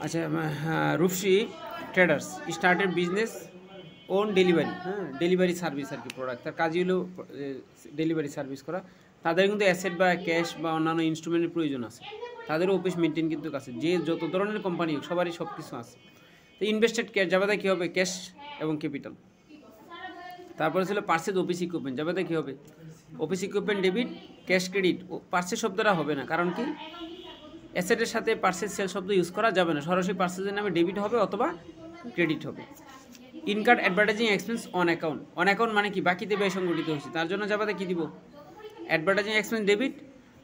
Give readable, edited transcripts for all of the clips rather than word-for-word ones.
আচ্ছা, হ্যাঁ, Rupashi traders started business own delivery, হ্যাঁ, ডেলিভারি সার্ভিস আর কি প্রোডাক্ট, তার কাজই হলো ডেলিভারি সার্ভিস করা। তাদের কিন্তু অ্যাসেট বা ক্যাশ বা অন্যান্য ইনস্ট্রুমেন্টের প্রয়োজন আছে, তাদেরও অফিস মেনটেন কিন্তু আছে, যে যত ধরনের কোম্পানি হোক সবারই সব কিছু আছে। তো ইনভেস্টেড ক্যাশ যাবে কী হবে, ক্যাশ এবং ক্যাপিটাল। তারপরে ছিল পার্সেজ অফিস ইকুইপমেন্ট, যাবে কী হবে, office equipment debit, cash credit. Purchase শব্দটা হবে না, কারণ কি অ্যাসেটের সাথে পার্সেজ সেল শব্দ ইউজ করা যাবে না, সরাসরি পার্সেজের নামে ডেবিট হবে অথবা ক্রেডিট হবে। Incurred advertising expense on account, on account মানে কি বাকিতে ব্যয় সংগঠিত হয়েছে, তার জন্য যাবে কী দিব, advertising expense debit,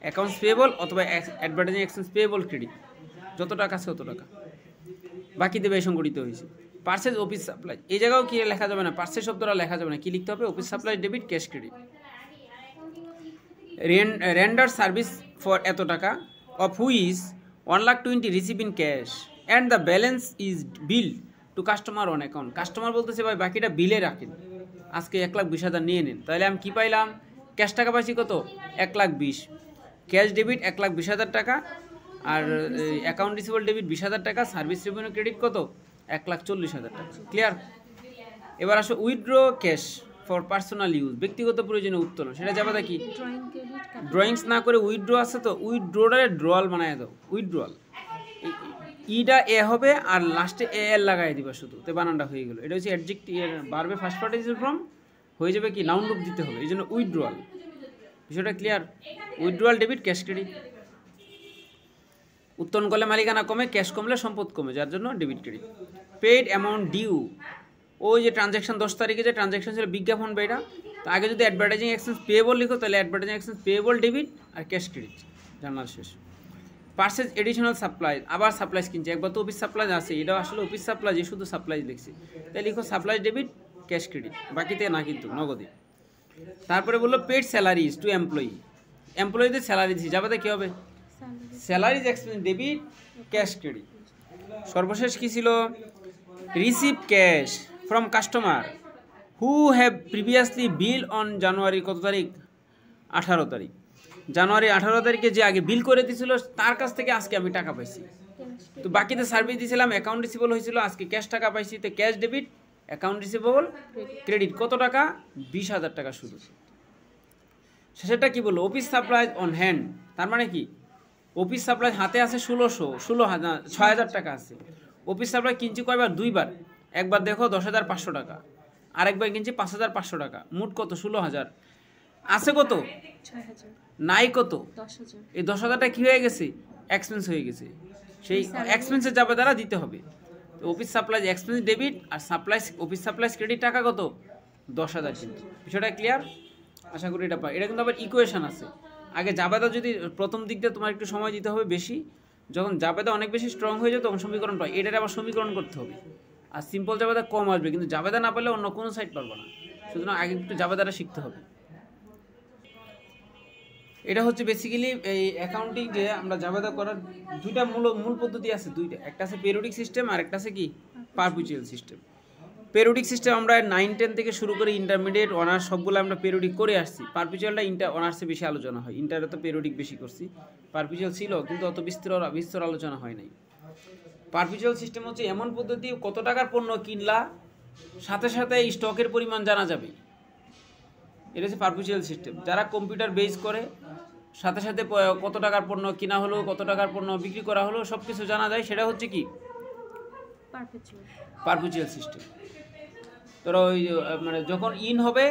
accounts payable অথবা অ্যাডভার্টাইজিং এক্সপেন্স পেয়েবল ক্রেডিট, যত টাকা আছে তত টাকা বাকিতে ব্যয় সংগঠিত হয়েছে। পার্সেজ অফিস সাপ্লাই, এই জায়গাও কি লেখা যাবে না, পার্সেজ শব্দটা লেখা যাবে না, কি লিখতে হবে, office supply debit cash credit. Render service for এত টাকা, of which 1,20,000 receive in cash and the balance is bill to customer on account. Customer বলতেছে ভাই বাকিটা বিলে রাখেন, আজকে 1,20,000 নিয়ে নেন। তাহলে আমি কী পাইলাম, ক্যাশ টাকা পাইছি কত, 1,20,000, ক্যাশ ডেবিট 1,20,000 টাকা, আর অ্যাকাউন্ট রিসিভেবল ডেবিট 20,000 টাকা, সার্ভিস রেভিনিউ ক্রেডিট কত, 1,40,000 টাকা। ক্লিয়ার? এবার আসো withdraw cash for personal use, ব্যক্তিগত প্রয়োজনে উত্তোলন, সেটা যাবে কি ড্রয়িংস না করে উইথড্র আছে, তো উইথড্রোটারে ড্রয়াল বানায় দাও, উইথড্রয়াল, ইটা এ হবে আর লাস্টে এ এল লাগাই দিবা শুধু, তো বানানটা হয়ে গেল। এটা হচ্ছে অ্যাডজেক্টিভ, বারবে ফার্স্ট পার্টিসিপেল ফর্ম হয়ে যাবে কি নাউন রূপ দিতে হবে, এই জন্য উইথড্রয়াল। বিষয়টা clear? Withdrawal debit cash credit. উত্তোলন করলে মালিকানা কমে, ক্যাশ কমলে সম্পদ কমে, যার জন্য debit credit. Paid amount due, ওই যে ট্রানজ্যাকশন 10 তারিখে যে ট্রানজ্যাকশন ছিল বিজ্ঞাপন বেটা, তো আগে যদি অ্যাডভার্টাইজিং এক্সপেন্স পেয়েবল লিখো তাহলে অ্যাডভার্টাইজিং এক্সপেন্স পেয়েবল ডেবিট আর ক্যাশ ক্রেডিট, জার্নাল শেষ। পার্সেজ এডিশনাল সাপ্লাই, আবার সাপ্লাইজ কিনছে, একবার তো অফিস সাপ্লাই আছে, এটা আসলে অফিস সাপ্লাই, যে শুধু সাপ্লাইজ লিখছি, তাই লিখো সাপ্লাইজ ডেবিট ক্যাশ ক্রেডিট, বাকিতে না কিন্তু নগদে। তারপরে বললো পেড স্যালারিজ টু এমপ্লয়ি, এমপ্লয়ীদের স্যালারি দিচ্ছি, যাবে কী হবে, salaries expense debit cash credit. সর্বশেষ কী ছিল, receive cash from customer who have previously bill on January কত তারিখ, 18 তারিখ, জানুয়ারি 18 তারিখে যে আগে বিল করে দিয়েছিল তার কাছ থেকে আজকে আমি টাকা পাইছি, তো বাকিতে সার্ভিস দিয়েছিলাম, অ্যাকাউন্ট রিসিভেবল হয়েছিল, আজকে ক্যাশ টাকা পাইছি, তো cash debit account receivable credit, কত টাকা, 20,000 টাকা শুধু। শেষেরটা কি বললো, অফিস সাপ্লাইজ অন হ্যান্ড, তার মানে কি অফিস সাপ্লাই হাতে আছে 6,000 টাকা আছে। অফিস সাপ্লাই কিনছি কয়বার, 2বার, একবার দেখো 10,500 টাকা, আরেকবার কিনছি 5,500 টাকা, মোট কত, 16,000 আছে, কত নাই, কত 10,000, এই 10,000 টাকা কী হয়ে গেছে, এক্সপেন্স হয়ে গেছে, সেই এক্সপেন্সের যাবে দ্বারা দিতে হবে। তো অফিস সাপ্লাইজ এক্সপেন্স ডেবিট আর সাপ্লাইজ অফিস সাপ্লাইজ ক্রেডিট টাকা কত, 10,000 কিন্তু। বিষয়টা ক্লিয়ার? আশা করি এটা পাই। এটা কিন্তু আবার ইকুয়েশন আছে, আগে জাবেদা যদি প্রথম দিক দিয়ে তোমার একটু সময় দিতে হবে বেশি, যখন জাবেদা অনেক বেশি স্ট্রং হয়ে যায় তখন সমীকরণ পাই, এটার আবার সমীকরণ করতে হবে, আর সিম্পল জাবেদা কম আসবে, কিন্তু জাবেদা না পারলে অন্য কোনো সাইড পারবো না, সুতরাং আগে একটু জাবেদাটা শিখতে হবে। এটা হচ্ছে বেসিক্যালি এই অ্যাকাউন্টিং, যে আমরা জাবেদা করার দুইটা মূল পদ্ধতি আছে, দুইটা, একটা আছে পেরিয়ডিক সিস্টেম আর একটা আছে কি পারপিচুয়াল সিস্টেম। পেরিয়ডিক সিস্টেম আমরা 9-10 থেকে শুরু করে ইন্টারমিডিয়েট অনার্স সবগুলো আমরা পেরিয়ডিক করে আসছি, পারপিচুয়ালটা অনার্সে বেশি আলোচনা হয়, ইন্টারে তো পেরিয়ডিক বেশি করছি, পারপিচুয়াল ছিল কিন্তু অত বিস্তর আলোচনা হয় নাই। পারপিচুয়াল সিস্টেম হচ্ছে এমন পদ্ধতি, কত টাকার পণ্য কিনলা সাথে সাথে স্টকের পরিমাণ জানা যাবে, এটা হচ্ছে পারপিচুয়াল সিস্টেম। যারা কম্পিউটার বেস করে সাথে সাথে কত টাকার পণ্য কিনা হলো, কত টাকার পণ্য বিক্রি করা হলো, সব কিছু জানা যায়, সেটা হচ্ছে কি পারপিচুয়াল সিস্টেম। ধরো ওই মানে যখন ইন হবে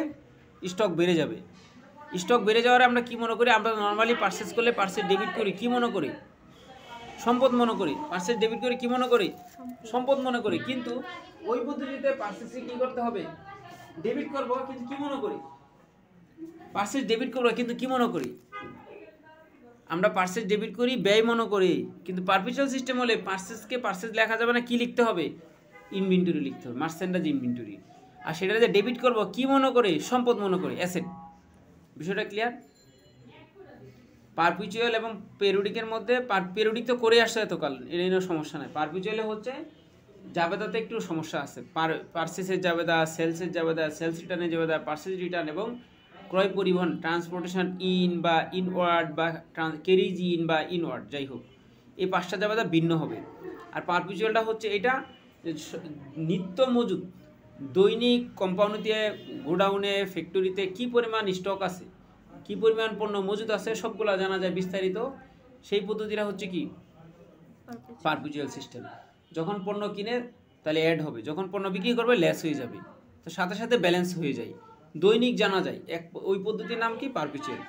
স্টক বেড়ে যাবে, স্টক বেড়ে যাওয়ার আমরা কি মনে করি, আমরা নর্মালি পারচেজ করলে পারচেজ ডেবিট করি, কি মনে করি, সম্পদ মনে করি, পারচেজ ডেবিট করি, কি মনে করি, সম্পদ মনে করি, কিন্তু ওই পদ্ধতিতে পারচেজে কি করতে হবে, ডেবিট করবো, কিন্তু কি মনে করি, পারচেজ ডেবিট করবো, কিন্তু কি মনে করি, আমরা পারচেজ ডেবিট করি, ব্যয় মনে করি, কিন্তু পারপিচুয়াল সিস্টেম হলে পারচেজকে পারচেজ লেখা যাবে না, কি লিখতে হবে, ইনভেন্টরি লিখতে হবে, মার্চেন্ডাইজ ইনভেন্টরি, আর সেটা যে ডেবিট করব কি মনে করে, সম্পদ মনে করে, অ্যাসেট। বিষয়টা ক্লিয়ার? পারপিচুয়াল এবং পেরিয়ডিকের মধ্যে, পেরিয়ডিক তো করে আসছে এতকাল, এর নিয়ে সমস্যা নাই, পারপিচুয়ালে হচ্ছে জাবেদাতে একটু সমস্যা আছে, পারচেসের জাবেদা, সেলসের জাবেদা, সেলস রিটার্নের জাবেদা, পারচেজ রিটার্ন এবং ক্রয় পরিবহন, ট্রান্সপোর্টেশন ইন বা ইনওয়ার্ড বা ক্যারিজ ইন বা ইনওয়ার্ড, যাই হোক এই 5টা জাবেদা ভিন্ন হবে। আর পারপিচুয়ালটা হচ্ছে এটা নিত্য মজুদ দৈনিক কোম্পানিতে, গোডাউনে, ফ্যাক্টরিতে কি পরিমাণ স্টক আছে, কি পরিমাণ পণ্য মজুদ আছে সবগুলা জানা যায় বিস্তারিত। সেই পদ্ধতিটা হচ্ছে কি পারপিচুয়াল সিস্টেম। যখন পণ্য কিনে তাহলে অ্যাড হবে, যখন পণ্য বিক্রি করবে লেস হয়ে যাবে, তো সাথে সাথে ব্যালেন্স হয়ে যায়, দৈনিক জানা যায়। ওই পদ্ধতির নাম কি পারপিচুয়াল।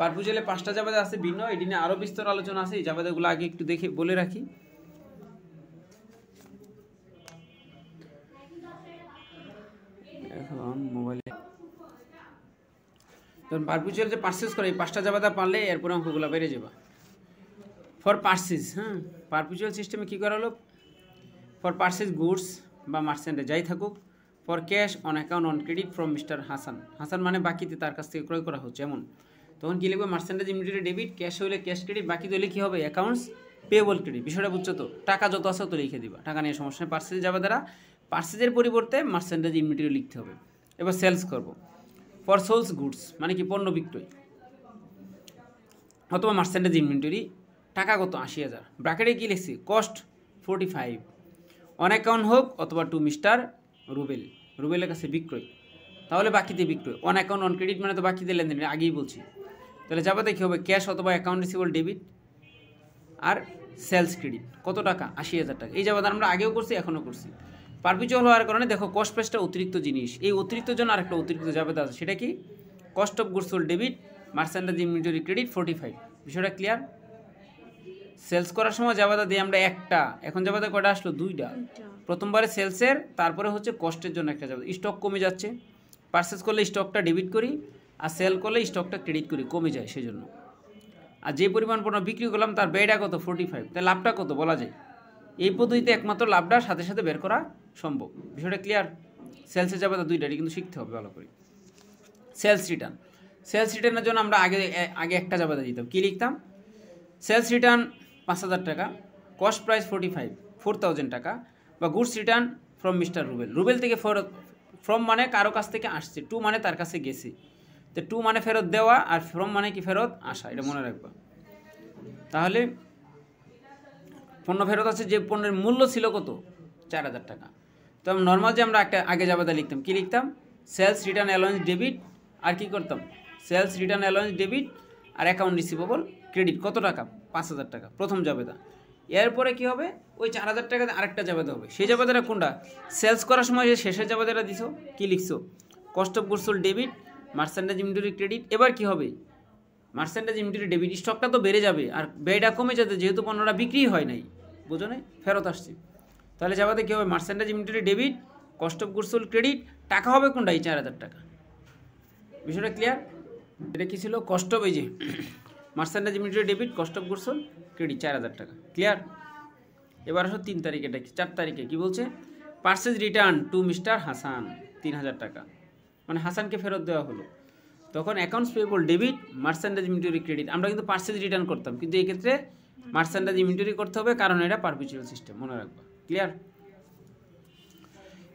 পারপিচুয়ালে 5টা জাবেদা আছে ভিন্ন, এটি নিয়ে আরও বিস্তর আলোচনা আছে। এই জাবেদাগুলো আগে একটু দেখে বলে রাখি। এখন মোবাইলে যখন পারপিচুয়াল যে পারচেজ করে এই 5টা জাবেদা পারলে এরপরে অঙ্কগুলো বেড়ে যাবে। ফর পারচেজ, পারপিচুয়াল সিস্টেমে কী করা হলো, ফর পারচেজ গুডস বা মার্চেন্টে যাই থাকুক, for cash on account on credit from mister Hasan. Hasan মানে বাকিতে তার কাছ থেকে ক্রয় করা হচ্ছে এমন, তখন কী লিখবে মার্চেন্টেজ ইমিডিয়েট ডেবিট, ক্যাশ হইলে ক্যাশ ক্রেডিট, বাকি দিলে কী হবে অ্যাকাউন্টস পেয়েবল ক্রেডিট। বিষয়টা বুঝছো তো, টাকা যত আছে তো লিখে দিবা, টাকা নিয়ে সমস্যা নেই। পারচেজ যাবে দ্বারা পারচেজের পরিবর্তে মার্চেন্টেজ ইমিডিয়েট লিখতে হবে। এবার সেলস করব, ফর সোলস গুডস মানে কি পণ্য বিক্রয়, অথবা মার্চেন্টেজ ইনভেন্টরি, টাকা কত 80,000, ব্র্যাকেটে কী লিখছি কস্ট 45, অন অ্যাকাউন্ট হোক অথবা টু মিস্টার রুবেল, রুবেলের কাছে বিক্রয়, তাহলে বাকিতে বিক্রয়। অন অ্যাকাউন্ট অন ক্রেডিট মানে তো বাকিতে লেনদেন, আগেই বলছি। তাহলে যাবে কী হবে ক্যাশ অথবা অ্যাকাউন্ট রিসিভেবল ডেবিট, আর সেলস ক্রেডিট কত টাকা 80,000 টাকা। এই জায়গাটা আমরা আগেও করছি এখনও করছি। পারপিচুয়াল হওয়ার কারণে দেখো কস্ট প্রাইসটা অতিরিক্ত জিনিস, এই অতিরিক্ত জন্য আরেকটা অতিরিক্ত জাবেদা আছে, সেটা কি cost of goods sold debit, merchandise inventory credit 45। বিষয়টা ক্লিয়ার। সেলস করার সময় জাবেদা দিই আমরা একটা, এখন জাবেদা কয়টা আসলো 2টা। প্রথমবারে সেলসের, তারপরে হচ্ছে কস্টের জন্য একটা জাবেদা। স্টক কমে যাচ্ছে, পারচেজ করলে স্টকটা ডেবিট করি, আর সেল করলে স্টকটা ক্রেডিট করি, কমে যায় সেজন্য। আর যে পরিমাণ পণ্য বিক্রি করলাম তার ব্যয়টা কত 45, তাই লাভটা কত বলা যায়। এই পদ্ধতিতে একমাত্র লাভটা সাথে সাথে বের করা সম্ভব। বিষয়টা ক্লিয়ার। সেলসের জাবেদা 2টাই কিন্তু শিখতে হবে ভালো করে। সেলস রিটার্ন, সেলস রিটার্নের জন্য আমরা আগে একটা জাবেদা দিতাম, কী লিখতাম সেলস রিটার্ন 5,000 টাকা, কস্ট প্রাইস 4,000 টাকা, বা goods return from mister Rubel, Rubel থেকে ফেরত, ফ্রম মানে কারো কাছ থেকে আসছে, টু মানে তার কাছে গেছে, তো টু মানে ফেরত দেওয়া, আর ফ্রম মানে কি ফেরত আসা, এটা মনে রাখবা। তাহলে পণ্য ফেরত আছে, যে পণ্যের মূল্য ছিল কত 4,000 টাকা। তো নর্মাল যে আমরা একটা আগে জাবেদা লিখতাম, কী লিখতাম সেলস রিটার্ন অ্যালাউন্স ডেবিট, আর কি করতাম সেলস রিটার্ন অ্যালাউন্স ডেবিট, আর অ্যাকাউন্ট রিসিভেবল ক্রেডিট কত টাকা 5,000 টাকা, প্রথম জাবেদা। এরপরে কি হবে ওই 4,000 টাকাতে আরেকটা জাবেদা হবে, সেই জাবেদাটা কোনটা সেলস করার সময় যে শেষের জাবেদাটা দিছো, কি লিখছো cost of goods sold debit, merchandise inventory credit. এবার কি হবে মার্চেন্টেজ ইনভেন্টরি ডেবিট, স্টকটা তো বেড়ে যাবে আর ব্যয়টা কমে যাবে, যেহেতু পণ্যটা বিক্রি হয় নাই, বুঝো নাই, ফেরত আসছে। তাহলে জাবেদা কী হবে merchandise inventory debit, cost of goods sold credit, টাকা হবে কোনটা এই 4,000 টাকা। বিষয়টা ক্লিয়ার। এটা কি ছিল কস্ট অফ, এই যে merchandise inventory debit, cost of goods sold credit 4,000 টাকা। ক্লিয়ার। এবার আসো 3 তারিখে, এটা কি 4 তারিখে কি বলছে purchase return to mister Hasan 3,000 টাকা, মানে হাসানকে ফেরত দেওয়া হলো। তখন accounts payable debit, merchandise inventory credit. আমরা কিন্তু পার্সেজ রিটার্ন করতাম, কিন্তু এই ক্ষেত্রে মার্চেন্টেজ ইনভেন্টরি করতে হবে, কারণ এটা পারপিচুয়াল সিস্টেম, মনে রাখবা। ক্লিয়ার।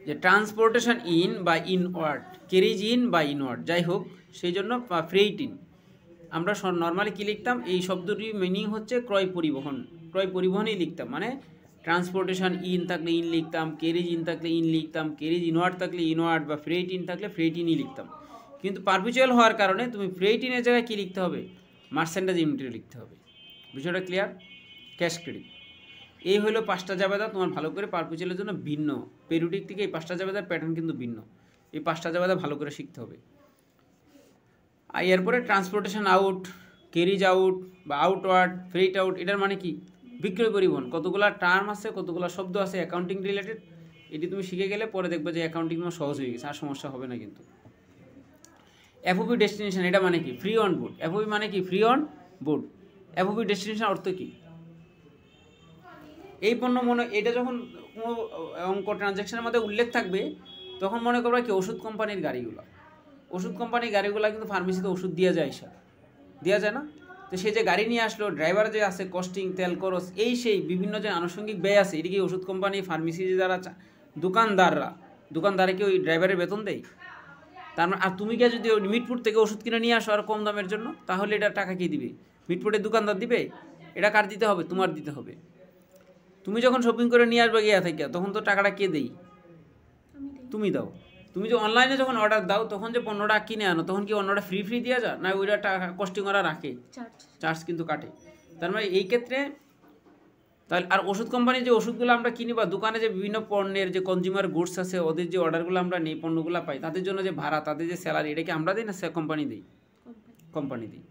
যে ট্রান্সপোর্টেশন ইন বা ইনওয়ার্ড, ক্যারিজ ইন বা ইনওয়ার্ড, যাই হোক সেই জন্য ফ্রেইট ইন। আমরা নর্মালি কী লিখতাম, এই শব্দটির মিনিং হচ্ছে ক্রয় পরিবহন, ক্রয় পরিবহনই লিখতাম, মানে ট্রান্সপোর্টেশন ইন থাকলে ইন লিখতাম, ক্যারিজ ইন থাকলে ইন লিখতাম, ক্যারিজ ইনওয়ার্ড থাকলে ইনওয়ার্ড, বা ফ্রেইট ইন থাকলে ফ্রেইট ইনই লিখতাম। কিন্তু পারপিচুয়াল হওয়ার কারণে তুমি ফ্রেইট ইনের জায়গায় কী লিখতে হবে মার্চেন্টেজ ইনভেন্টরি লিখতে হবে। বিষয়টা ক্লিয়ার। ক্যাশ ক্রেডিট, এই হলো 5টা জাবেদা তোমার ভালো করে পারপিচুয়ালের জন্য ভিন্ন, পেরিওডিক থেকে এই 5টা জাবেদার প্যাটার্ন কিন্তু ভিন্ন, এই 5টা জাবেদা ভালো করে শিখতে হবে। আর এরপরে ট্রান্সপোর্টেশন আউট, ক্যারিজ আউট বা আউটওয়ার্ড, ফ্রেইট আউট, এটার মানে কি বিক্রয় পরিবহন। কতগুলো টার্ম আছে, কতগুলো শব্দ আছে অ্যাকাউন্টিং রিলেটেড, এটি তুমি শিখে গেলে পরে দেখবে যে অ্যাকাউন্টিং তোমার সহজ হয়ে গেছে, আর সমস্যা হবে না কিন্তু। এফওবি ডেস্টিনেশন, এটা মানে কি ফ্রি অন বোর্ড, এফওবি মানে কি free on board. FOB destination অর্থ কি এই পণ্য এটা যখন কোনো অঙ্ক ট্রানজ্যাকশনের মধ্যে উল্লেখ থাকবে তখন মনে করবা কি ওষুধ কোম্পানির গাড়িগুলো, ওষুধ কোম্পানির গাড়িগুলো কিন্তু ফার্মেসিতে ওষুধ দেওয়া যায়, দেওয়া যায় না, তো সে যে গাড়ি নিয়ে আসলো, ড্রাইভার যে আছে, কস্টিং, তেল খরচ, এই সেই বিভিন্ন যে আনুষঙ্গিক ব্যয় আছে, এদিকে ওষুধ কোম্পানি, ফার্মেসি যারা দোকানদারকে ওই ড্রাইভারের বেতন দেয়। তার আর তুমি কে যদি মিটপুর থেকে ওষুধ কিনে নিয়ে আসো আর কম দামের জন্য, তাহলে এটা টাকা কি দিবে মিটপুরের দোকানদার দিবে? এটা কার দিতে হবে? তোমার দিতে হবে। তুমি যখন শপিং করে নিয়ে আসবে গিয়া থেকে, তখন তো টাকাটা কে দেই? তুমি দাও। তুমি যে অনলাইনে যখন অর্ডার দাও, তখন যে পণ্যটা কিনে আনো, তখন কি অন্যটা ফ্রি দেওয়া যায় না? ওইটা টাকা কস্টিং ওরা রাখে, চার্জ কিন্তু কাটে। তার মানে এই ক্ষেত্রে তাহলে আর ওষুধ কোম্পানি যে ওষুধগুলো আমরা কিনি বা দোকানে যে বিভিন্ন পণ্যের যে কনজিউমার গুডস আছে, ওদের যে অর্ডারগুলো আমরা নেই, পণ্যগুলো পাই, তাদের জন্য যে ভাড়া, তাদের যে স্যালারি, এটা কি আমরা দিই না কোম্পানি দিই? কোম্পানি দিই।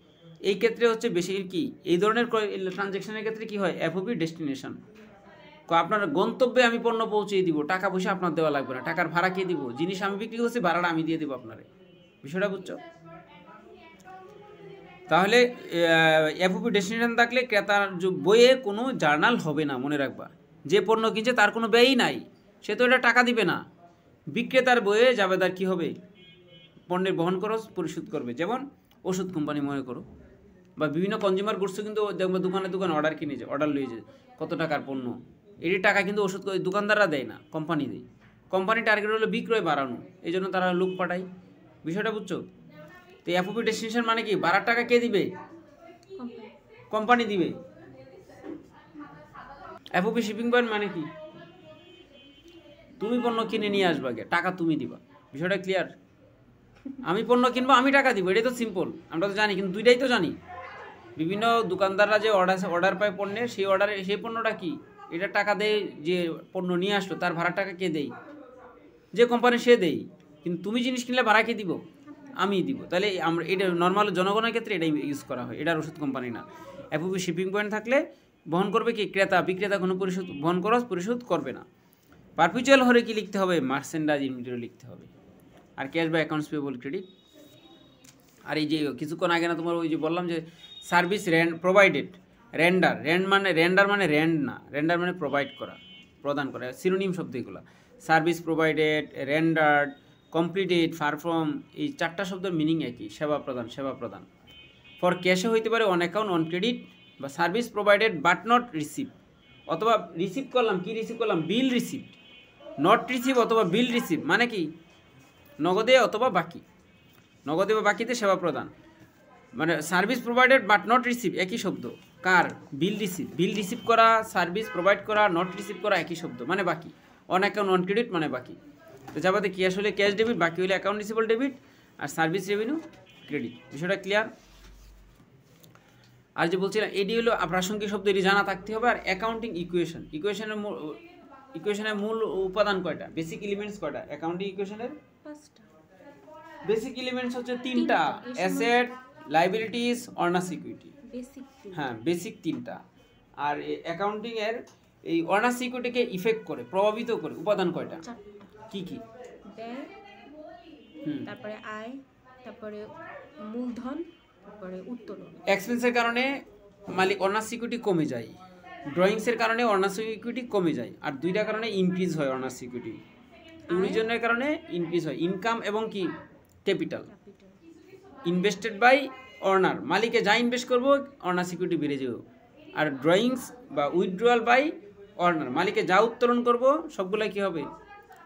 এই ক্ষেত্রে হচ্ছে বেশি কি এই ধরনের ট্রানজ্যাকশনের ক্ষেত্রে কি হয়? এফওপি ডেস্টিনেশন। আপনার গন্তব্যে আমি পণ্য পৌঁছে দিব, টাকা পয়সা আপনার দেওয়া লাগবে না, টাকার ভাড়া কে দিব? জিনিস আমি বিক্রি করছি, ভাড়াটা আমি দিয়ে দেবো আপনারে। বিষয়টা বুঝছো? তাহলে এফওপি ডেস্টিনেশন থাকলে ক্রেতার বইয়ে কোনো জার্নাল হবে না, মনে রাখবা। যে পণ্য কিনছে তার কোনো ব্যয়ই নাই, সে তো এটা টাকা দিবে না। বিক্রেতার বইয়ে জাবেদার কি হবে? পণ্যের বহন খরচ পরিশোধ করবে। যেমন ওষুধ কোম্পানি মনে করো, বা বিভিন্ন কনজিউমার গুডসও কিন্তু দেখবো দোকানে অর্ডার কিনে যায়, অর্ডার লয়ে যায়, কত টাকার পণ্য, এটি টাকা কিন্তু ওষুধ দোকানদাররা দেয় না, কোম্পানি দেয়। কোম্পানির টার্গেট হলো বিক্রয় বাড়ানো, এই জন্য তারা লোক পাঠায়। বিষয়টা বুঝছো? তো এফওপি ডেস্টিনেশন মানে কি? ভাড়ার টাকা কে দিবে? কোম্পানি দিবে। এফওপি শিপিং পয়েন্ট মানে কি? তুমি পণ্য কিনে নিয়ে আসবা, টাকা তুমি দিবা। বিষয়টা ক্লিয়ার? আমি পণ্য কিনবো, আমি টাকা দিব, এটাই তো সিম্পল। আমরা তো জানি, কিন্তু দুইটাই তো জানি। বিভিন্ন দোকানদাররা যে অর্ডার পায় পণ্যের, সেই পণ্যটা কি? এটা টাকা দেয়, যে পণ্য নিয়ে আসলো তার ভাড়ার টাকা কে দেয়? যে কোম্পানি, সে দেয়। কিন্তু তুমি জিনিস কিনলে ভাড়া কে দিব? আমি দিব। তাহলে আমরা এটা নর্মাল জনগণের ক্ষেত্রে এটাই ইউজ করা হয়, এটার ওষুধ কোম্পানি না। এফওপি শিপিং পয়েন্ট থাকলে বহন করবে কি? ক্রেতা। বিক্রেতা কোনো বহন খরচ পরিশোধ করবে না। পারপিচুয়াল হলে কি লিখতে হবে? মার্চেন্ডাইজ ইনভেন্টরি লিখতে হবে। আর ক্যাশ বা অ্যাকাউন্টস পেয়েবল ক্রেডিট। আর এই যে কিছুক্ষণ আগে না তোমার ওই যে বললাম যে সার্ভিস প্রোভাইডেড, রেন্ডার মানে রেন্ড না, রেন্ডার মানে প্রোভাইড করা, প্রদান করা, সিনোনিম শব্দ এগুলো। Service provided, rendered, completed, perform, এই চারটা শব্দের মিনিং একই, সেবা প্রদান। ফর ক্যাশে হইতে পারে অন অ্যাকাউন্ট, অন ক্রেডিট, বা service provided but not receive, অথবা রিসিভ করলাম, কি রিসিভ করলাম? বিল রিসিভ। নট রিসিভ অথবা বিল রিসিভ মানে কি? নগদে অথবা বাকি, নগদে বা বাকিতে সেবা প্রদান। মানে service provided but not receive একই শব্দ। কার? বিল রিসিভ করা, সার্ভিস প্রোভাইড করা, নট রিসিভ করা একই শব্দ, মানে বাকি। অন অ্যাকাউন্ট, অন ক্রেডিট মানে বাকি। তো যাবাতে ক্যাশ হলে ক্যাশ ডেবিট, বাকি হলে অ্যাকাউন্ট রিসিভেবল ডেবিট, আর সার্ভিস রেভিনিউ ক্রেডিট। বিষয়টা ক্লিয়ার? আর যে বলছিলাম, এটি হলো প্রাসঙ্গিক শব্দ, এটি জানা থাকতে হবে। আর অ্যাকাউন্টিং ইকুয়েশনের মূল উপাদান কয়টা? বেসিক এলিমেন্টস কয়টা অ্যাকাউন্টিং ইকুয়েশনের? বেসিক এলিমেন্টস হচ্ছে তিনটা: অ্যাসেট, লাইবিলিটিস, অনার্স ইকুইটি। হ্যাঁ, বেসিক তিনটা। আর অ্যাকাউন্টিং এর এই অনার্স ইকুইটিকে ইফেক্ট করে, প্রভাবিত করে উপাদান কয়টা? কি কি? ব্যয়, তারপরে আয়, তারপরে মূলধন, তারপরে উত্তোলন। এক্সপেন্সের কারণে মালিক অনার্স ইকুইটি কমে যায়, ড্রয়িংসের কারণে অনার্স ইকুইটি কমে যায়, আর দুইটা কারণে ইনক্রিজ হয় অনার্স ইকুইটি। ট্যুরিজমের কারণে ইনক্রিজ হয় ইনকাম এবং কি? ক্যাপিটাল। ইনভেস্টেড বাই অনার, মালিকে যা ইনভেস্ট করবো অনার্স ইকুইটি বেড়ে যাবে। আর ড্রয়িংস বা উইথড্রয়াল বাই অনার, মালিকে যা উত্তোলন করবো সবগুলাই কি হবে?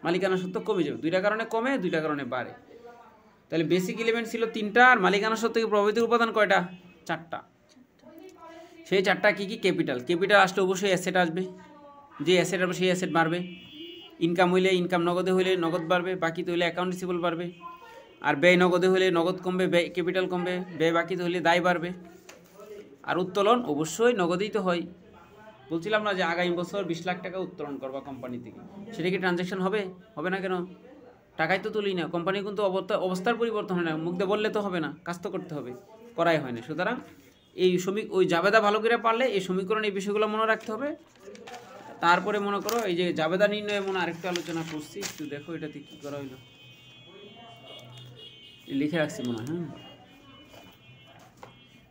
মালিকানা সত্ত্ব কমে যাবে। দুইটা কারণে কমে, দুইটা কারণে বাড়ে। তাহলে বেসিক এলিমেন্ট ছিল তিনটা, আর মালিকানা সত্ত্বকে প্রভাবিত উপাদান কয়টা? চারটা। সেই চারটা কি কি? ক্যাপিটাল আসলে অবশ্যই অ্যাসেট আসবে, যে অ্যাসেট আসবে সেই অ্যাসেট বাড়বে। ইনকাম হইলে ইনকাম, নগদে হইলে নগদ বাড়বে, বাকিতে হইলে অ্যাকাউন্ট রিসিভেবল বাড়বে। আর ব্যয় নগদে হলে নগদ কমবে, ব্যয় ক্যাপিটাল কমবে, ব্যয় বাকিতে হলে দায় বাড়বে। আর উত্তোলন অবশ্যই নগদেই তো হয়। বলছিলাম না যে আগামী বছর 20 লাখ টাকা উত্তোলন করবা কোম্পানি থেকে, সেটা কি ট্রানজ্যাকশন হবে? হবে না কেন? টাকাই তো তুলি না। কোম্পানি কিন্তু অবস্থার পরিবর্তন হয় না, মুখ দিয়ে বললে তো হবে না, কাজ তো করতে হবে, করাই হয় না। সুতরাং এই ওই জাবেদা ভালো করে পারলে এই সমীকরণ, এই বিষয়গুলো মনে রাখতে হবে। তারপরে মনে করো এই যে জাবেদা নির্ণয়ে মনে আরেকটা আলোচনা করছি, একটু দেখো এটাতে কি করা হইলো, লিখে রাখছি মনে হয়।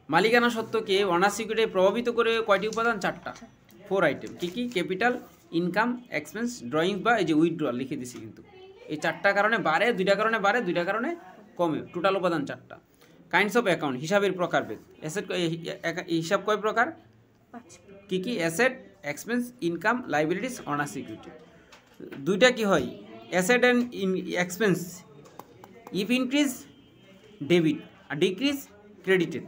মালিকানা সত্ত্বকে অনার্স ইকুইটি প্রভাবিত করে কয়টি উপাদান? চারটা, 4 আইটেম। কি কি? ক্যাপিটাল, ইনকাম, এক্সপেন্স, ড্রয়িং বা এই যে উইথড্রয়াল লিখে দিছি। কিন্তু এই চারটা কারণে বাড়ে, দুইটা কারণে বাড়ে, দুইটা কারণে কমে। টোটাল উপাদান চারটা। কাইন্ডস অফ অ্যাকাউন্ট, হিসাবের প্রকারভেদ। অ্যাসেট, হিসাব কয় প্রকার? 5। কি কি? Asset, expense, income, liabilities, owner's equity. দুইটা কি হয়? Asset and expense if increase debit আর ডিক্রিজ ক্রেডিটেড।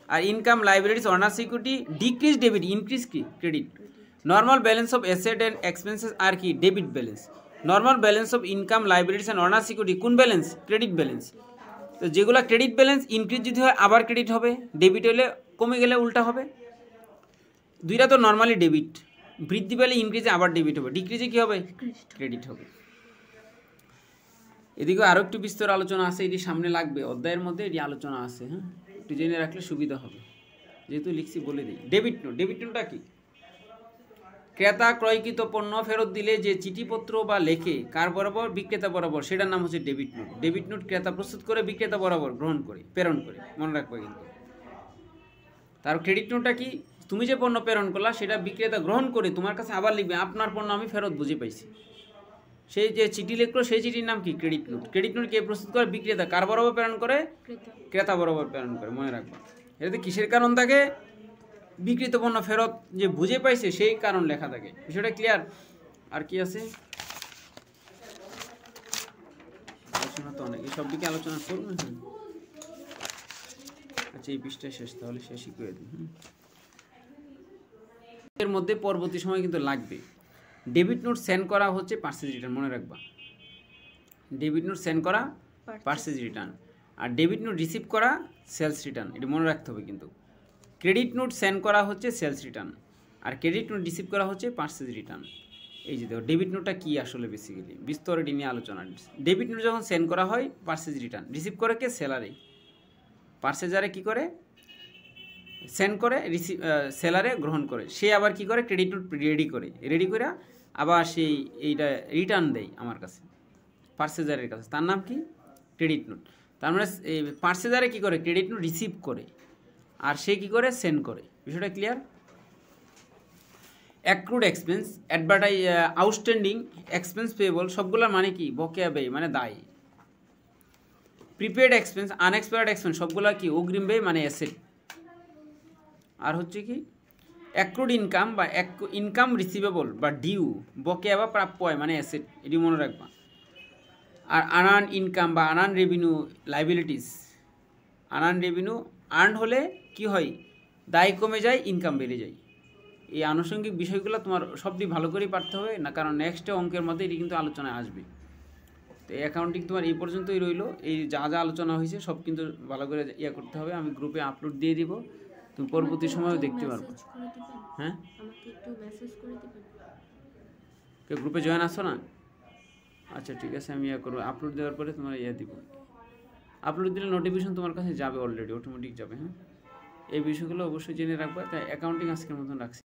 আর income liabilities owner's equity decrease debit increase কি credit normal balance of asset and expenses আর কি debit balance normal balance of income liabilities and owner's equity কোন balance credit balance তো যেগুলো credit balance increase যদি হয় আবার ক্রেডিট হবে ডেবিট হলে কমে গেলে উল্টা হবে দুইটা তো নর্মালি ডেবিট বৃদ্ধি পেলে ইনক্রিজে আবার ডেবিট হবে ডিক্রিজে কি হবে ক্রেডিট হবে এদিকে আরও একটু বিস্তর আলোচনা আছে এটি সামনে লাগবে অধ্যায়ের মধ্যে এটি আলোচনা আছে হ্যাঁ একটু জেনে রাখলে সুবিধা হবে যেহেতু লিখছি বলে দিই ডেবিট নোটটা কি ক্রেতা ক্রয়কৃত পণ্য ফেরত দিলে যে চিঠিপত্র বা লেখে কার বরাবর বিক্রেতা বরাবর সেটার নাম হচ্ছে ডেবিট নোট ক্রেতা প্রস্তুত করে বিক্রেতা বরাবর গ্রহণ করে প্রেরণ করে মনে রাখবে কিন্তু তার ক্রেডিট নোটটা কি তুমি যে পণ্য প্রেরণ করলা সেটা বিক্রেতা গ্রহণ করে তোমার কাছে আবার লিখবে আপনার পণ্য আমি ফেরত বুঝে পাইছি সেই যে চিঠি লিখলো সেই চিঠির নাম কি ক্রেডিট নোট কে প্রস্তুত করে বিক্রেতা কার বরাবর প্রেরণ করে ক্রেতা বরাবর প্রেরণ করে মনে রাখবা এটাতে কিসের কারণ থাকে বিক্রিত পণ্য ফেরত যে বুঝে পাইছে সেই কারণ লেখা থাকে বিষয়টা ক্লিয়ার আর কি আছে আলোচনা তো অনেক এই সব দিকে আলোচনা করুন আচ্ছা এই পৃষ্ঠায় শেষ তাহলে শেষই করে দিই এর মধ্যে পরবর্তী সময় কিন্তু লাগবে ডেবিট নোট সেন্ড করা হচ্ছে পার্সেজ রিটার্ন মনে রাখবা ডেবিট নোট সেন্ড করা পার্সেজ রিটার্ন আর ডেবিট নোট রিসিভ করা সেলস রিটার্ন এটা মনে রাখতে হবে কিন্তু ক্রেডিট নোট সেন্ড করা হচ্ছে সেলস রিটার্ন আর ক্রেডিট নোট রিসিভ করা হচ্ছে পার্সেজ রিটার্ন এই যে দেখো ডেবিট নোটটা কী আসলে বেসিক্যালি বিস্তর এটি নিয়ে আলোচনা ডেবিট নোট যখন সেন্ড করা হয় পার্সেজ রিটার্ন রিসিভ করে কে সেলারে পার্সেজারে কী করে সেন্ড করে সেলারে গ্রহণ করে সে আবার কি করে ক্রেডিট নোট রেডি করে আবার সেই এইটা রিটার্ন দেয় আমার কাছে পার্সেজারের কাছে তার নাম কি ক্রেডিট নোট তার মানে পার্সেজারে কী করে ক্রেডিট নোট রিসিভ করে আর সে কী করে সেন্ড করে বিষয়টা clear accrued expense outstanding expense payable সবগুলোর মানে কি বকেয়া ব্যয় মানে দায় প্রিপেড এক্সপেন্স আনএক্সপায়ার্ড এক্সপেন্স সবগুলো কি অগ্রিম ব্যয় মানে অ্যাসেট আর হচ্ছে কি অ্যাক্রুড ইনকাম বা ইনকাম রিসিভেবল বা ডিউ বকেয়া বা প্রাপ্য হয় মানে অ্যাসেট এটি মনে রাখবা আর আনআর্ন ইনকাম বা unearned revenue liabilities unearned revenue earn হলে কি হয় দায় কমে যায় ইনকাম বেড়ে যায় এই আনুষঙ্গিক বিষয়গুলো তোমার সবটি ভালো করেই পারতে হবে না কারণ নেক্সট অঙ্কের মধ্যে এটি কিন্তু আলোচনায় আসবে তো এই অ্যাকাউন্টিং তোমার এই পর্যন্তই রইলো এই যা যা আলোচনা হয়েছে সব কিন্তু ভালো করে করতে হবে আমি গ্রুপে আপলোড দিয়ে দিব তুমি পরবর্তী সময়ও দেখতে পারবো হ্যাঁ কেউ গ্রুপে জয়েন আসো না আচ্ছা ঠিক আছে আমি করবো আপলোড দেওয়ার পরে তোমার দিব আপলোড দিলে নোটিফিকেশন তোমার কাছে যাবে অলরেডি অটোমেটিক যাবে হ্যাঁ এই বিষয়গুলো অবশ্যই জেনে রাখবা তাই অ্যাকাউন্টিং আজকের মতন রাখছি